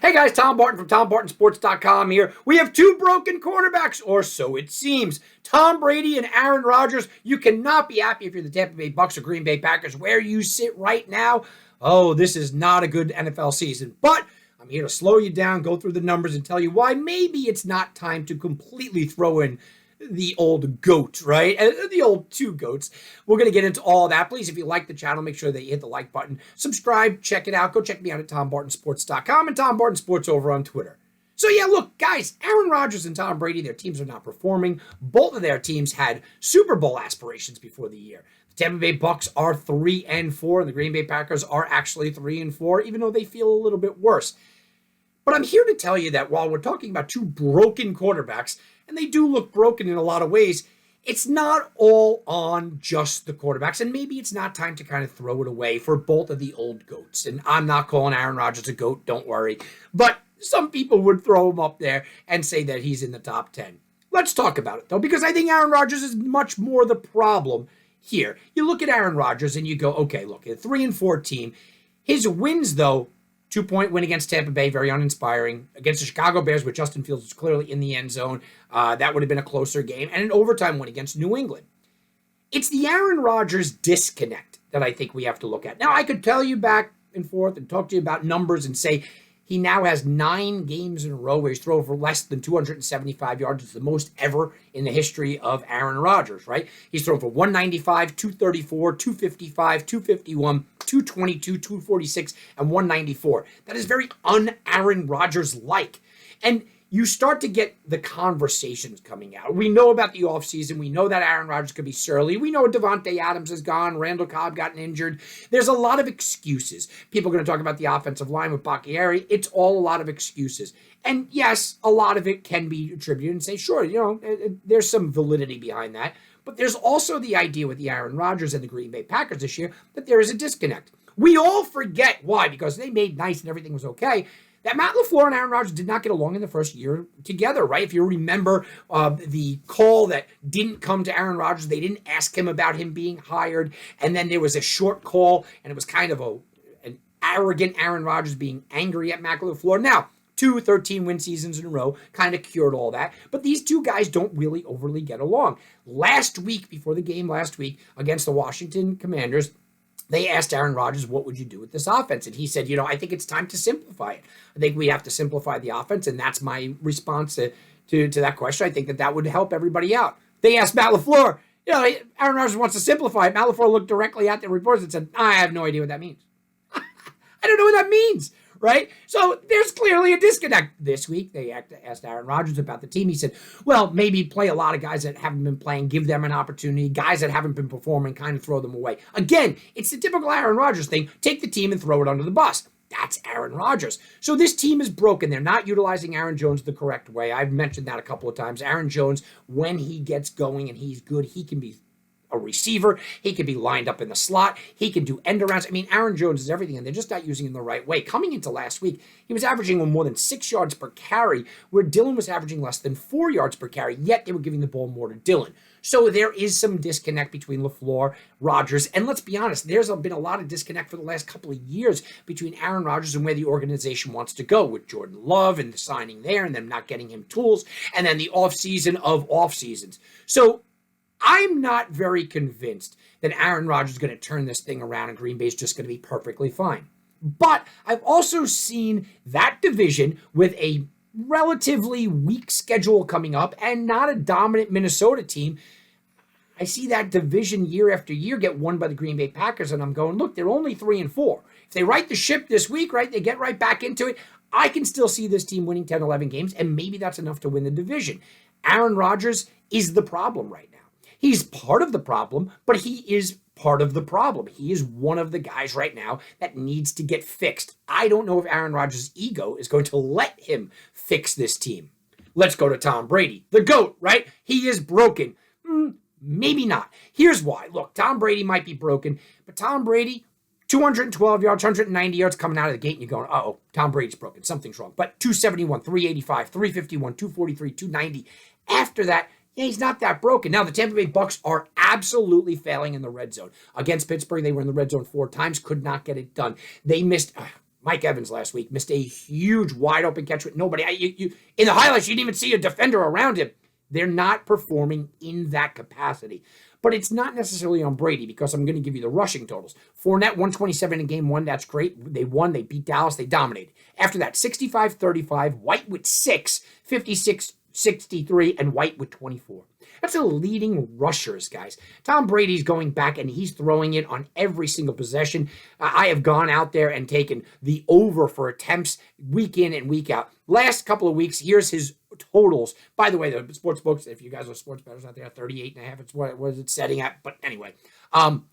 Hey guys, Tom Barton from TomBartonSports.com here. We have two broken quarterbacks, or so it seems. Tom Brady and Aaron Rodgers. You cannot be happy if you're the Tampa Bay Bucks or Green Bay Packers where you sit right now. Oh, this is not a good NFL season. But I'm here to slow you down, go through the numbers, and tell you why maybe it's not time to completely throw in the old GOAT, right? The old two GOATs. We're going to get into all that. Please, if you like the channel, make sure that you hit the like button. Subscribe, check it out. Go check me out at TomBartonSports.com and Tom Barton Sports over on Twitter. So yeah, look, guys, Aaron Rodgers and Tom Brady, their teams are not performing. Both of their teams had Super Bowl aspirations before the year. The Tampa Bay Bucks are 3-4, and the Green Bay Packers are actually 3-4, even though they feel a little bit worse. But I'm here to tell you that while we're talking about two broken quarterbacks, and they do look broken in a lot of ways, it's not all on just the quarterbacks. And maybe it's not time to kind of throw it away for both of the old GOATs. And I'm not calling Aaron Rodgers a GOAT, don't worry. But some people would throw him up there and say that he's in the top 10. Let's talk about it, though, because I think Aaron Rodgers is much more the problem here. You look at Aaron Rodgers and you go, okay, look, a 3-4 team. His wins, though, 2-point win against Tampa Bay, very uninspiring. Against the Chicago Bears, with Justin Fields was clearly in the end zone. That would have been a closer game. And an overtime win against New England. It's the Aaron Rodgers disconnect that I think we have to look at. Now, I could tell you back and forth and talk to you about numbers and say he now has 9 games in a row where he's thrown for less than 275 yards. It's the most ever in the history of Aaron Rodgers, right? He's thrown for 195, 234, 255, 251, 222, 246, and 194. That is very un-Aaron Rodgers-like. And you start to get the conversations coming out. We know about the offseason. We know that Aaron Rodgers could be surly. We know Devontae Adams is gone. Randall Cobb gotten injured. There's a lot of excuses. People are going to talk about the offensive line with Bakhtiari. It's all a lot of excuses. And yes, a lot of it can be attributed and say, sure, there's some validity behind that. But there's also the idea with the Aaron Rodgers and the Green Bay Packers this year that there is a disconnect. We all forget why, because they made nice and everything was okay, that Matt LaFleur and Aaron Rodgers did not get along in the first year together, right? If you remember the call that didn't come to Aaron Rodgers, they didn't ask him about him being hired, and then there was a short call, and it was kind of an arrogant Aaron Rodgers being angry at Matt LaFleur. Now, 2 13-win seasons in a row kind of cured all that, but these two guys don't really overly get along. Last week, before the game last week against the Washington Commanders, they asked Aaron Rodgers, what would you do with this offense? And he said, I think it's time to simplify it. I think we have to simplify the offense, and that's my response to that question. I think that would help everybody out. They asked Matt LaFleur, Aaron Rodgers wants to simplify it. Matt LaFleur looked directly at the reporters and said, I have no idea what that means. I don't know what that means, right? So there's clearly a disconnect. This week, they asked Aaron Rodgers about the team. He said, well, maybe play a lot of guys that haven't been playing, give them an opportunity. Guys that haven't been performing, kind of throw them away. Again, it's the typical Aaron Rodgers thing. Take the team and throw it under the bus. That's Aaron Rodgers. So this team is broken. They're not utilizing Aaron Jones the correct way. I've mentioned that a couple of times. Aaron Jones, when he gets going and he's good, he can be a receiver. He can be lined up in the slot. He can do end arounds. I mean, Aaron Jones is everything, and they're just not using him the right way. Coming into last week, he was averaging more than 6 yards per carry, where Dillon was averaging less than 4 yards per carry, yet they were giving the ball more to Dillon. So there is some disconnect between LaFleur, Rodgers, and let's be honest, there's been a lot of disconnect for the last couple of years between Aaron Rodgers and where the organization wants to go, with Jordan Love and the signing there and them not getting him tools, and then the offseason of off-seasons. So I'm not very convinced that Aaron Rodgers is going to turn this thing around and Green Bay is just going to be perfectly fine. But I've also seen that division with a relatively weak schedule coming up and not a dominant Minnesota team. I see that division year after year get won by the Green Bay Packers, and I'm going, look, they're only 3-4. If they right the ship this week, right, they get right back into it, I can still see this team winning 10, 11 games, and maybe that's enough to win the division. Aaron Rodgers is the problem right now. He's part of the problem, but he is part of the problem. He is one of the guys right now that needs to get fixed. I don't know if Aaron Rodgers' ego is going to let him fix this team. Let's go to Tom Brady, the GOAT, right? He is broken. Maybe not. Here's why. Look, Tom Brady might be broken, but Tom Brady, 212 yards, 190 yards coming out of the gate, and you're going, uh-oh, Tom Brady's broken. Something's wrong. But 271, 385, 351, 243, 290. After that, yeah, he's not that broken. Now, the Tampa Bay Bucks are absolutely failing in the red zone. Against Pittsburgh, they were in the red zone 4 times, could not get it done. They missed, Mike Evans last week missed a huge wide open catch with nobody. In the highlights, you didn't even see a defender around him. They're not performing in that capacity. But it's not necessarily on Brady because I'm going to give you the rushing totals. Fournette, 127 in game one. That's great. They won. They beat Dallas. They dominated. After that, 65-35. White with 6, 56-63, and White with 24. That's the leading rushers, guys. Tom Brady's going back, and he's throwing it on every single possession. I have gone out there and taken the over for attempts week in and week out. Last couple of weeks, here's his totals. By the way, the sports books, if you guys are sports bettors out there, 38.5, it's what was it setting at? But anyway,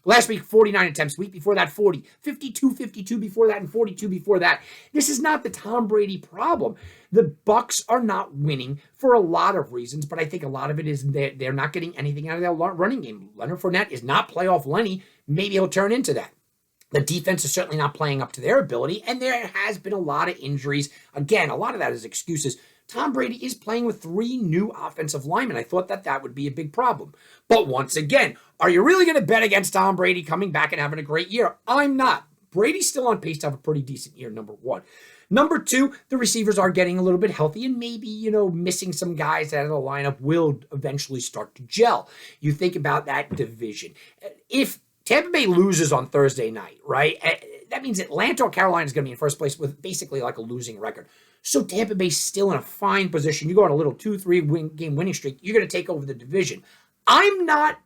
last week, 49 attempts. Week before that, 40. 52 before that, and 42 before that. This is not the Tom Brady problem. The Bucs are not winning for a lot of reasons, but I think a lot of it is they're not getting anything out of their running game. Leonard Fournette is not playoff Lenny. Maybe he'll turn into that. The defense is certainly not playing up to their ability, and there has been a lot of injuries. Again, a lot of that is excuses. Tom Brady is playing with 3 new offensive linemen. I thought that would be a big problem. But once again, are you really going to bet against Tom Brady coming back and having a great year? I'm not. Brady's still on pace to have a pretty decent year, number one. Number two, the receivers are getting a little bit healthy, and maybe, missing some guys out of the lineup will eventually start to gel. You think about that division. If Tampa Bay loses on Thursday night, right? That means Atlanta or Carolina is going to be in first place with basically like a losing record. So Tampa Bay's still in a fine position. You go on a little 2-3 game winning streak, you're going to take over the division. I'm not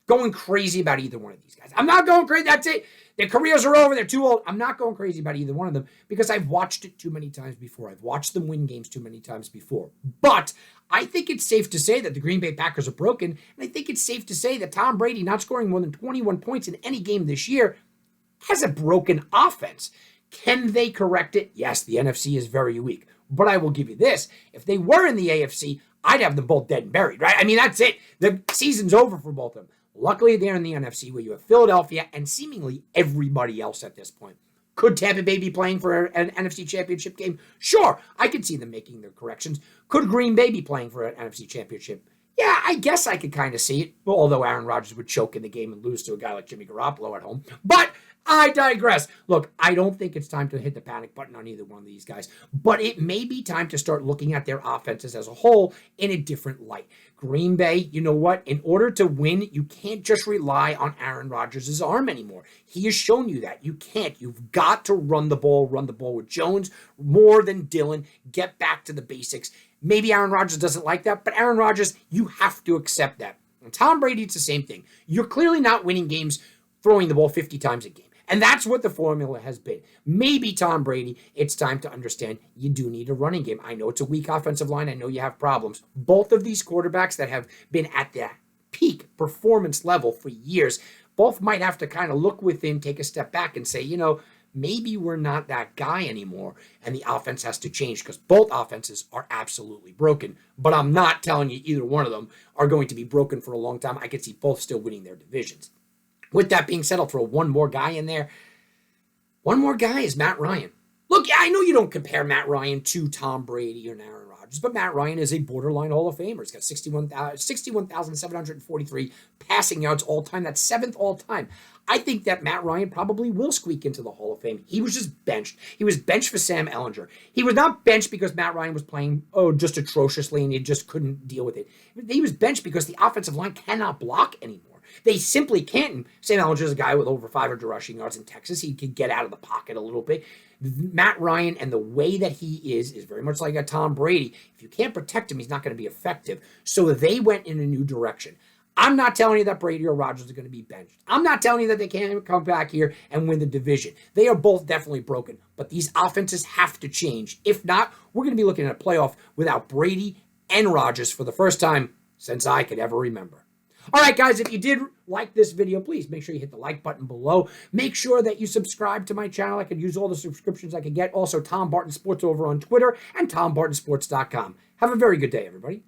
going crazy about either one of these guys. I'm not going crazy. That's it. Their careers are over. They're too old. I'm not going crazy about either one of them because I've watched it too many times before. I've watched them win games too many times before. But I think it's safe to say that the Green Bay Packers are broken. And I think it's safe to say that Tom Brady, not scoring more than 21 points in any game this year, has a broken offense. Can they correct it? Yes, the NFC is very weak. But I will give you this. If they were in the AFC, I'd have them both dead and buried, right? I mean, that's it. The season's over for both of them. Luckily, they're in the NFC where you have Philadelphia and seemingly everybody else at this point. Could Tampa Bay be playing for an NFC Championship game? Sure, I could see them making their corrections. Could Green Bay be playing for an NFC Championship? Yeah, I guess I could kind of see it, although Aaron Rodgers would choke in the game and lose to a guy like Jimmy Garoppolo at home. But I digress. Look, I don't think it's time to hit the panic button on either one of these guys, but it may be time to start looking at their offenses as a whole in a different light. Green Bay, you know what? In order to win, you can't just rely on Aaron Rodgers' arm anymore. He has shown you that. You can't. You've got to run the ball with Jones more than Dillon. Get back to the basics. Maybe Aaron Rodgers doesn't like that, but Aaron Rodgers, you have to accept that. And Tom Brady, it's the same thing. You're clearly not winning games throwing the ball 50 times a game. And that's what the formula has been. Maybe Tom Brady, it's time to understand you do need a running game. I know it's a weak offensive line. I know you have problems. Both of these quarterbacks that have been at the peak performance level for years, both might have to kind of look within, take a step back and say, maybe we're not that guy anymore. And the offense has to change because both offenses are absolutely broken. But I'm not telling you either one of them are going to be broken for a long time. I could see both still winning their divisions. With that being said, I'll throw one more guy in there. One more guy is Matt Ryan. Look, I know you don't compare Matt Ryan to Tom Brady or Aaron Rodgers, but Matt Ryan is a borderline Hall of Famer. He's got 61,743 passing yards all time. That's 7th all time. I think that Matt Ryan probably will squeak into the Hall of Fame. He was just benched. He was benched for Sam Ehlinger. He was not benched because Matt Ryan was playing, just atrociously and he just couldn't deal with it. He was benched because the offensive line cannot block anymore. They simply can't. And Sam Ehlinger is a guy with over 500 rushing yards in Texas. He can get out of the pocket a little bit. Matt Ryan and the way that he is very much like a Tom Brady. If you can't protect him, he's not going to be effective. So they went in a new direction. I'm not telling you that Brady or Rodgers are going to be benched. I'm not telling you that they can't come back here and win the division. They are both definitely broken. But these offenses have to change. If not, we're going to be looking at a playoff without Brady and Rodgers for the first time since I could ever remember. All right, guys, if you did like this video, please make sure you hit the like button below. Make sure that you subscribe to my channel. I could use all the subscriptions I could get. Also, Tom Barton Sports over on Twitter and TomBartonSports.com. Have a very good day, everybody.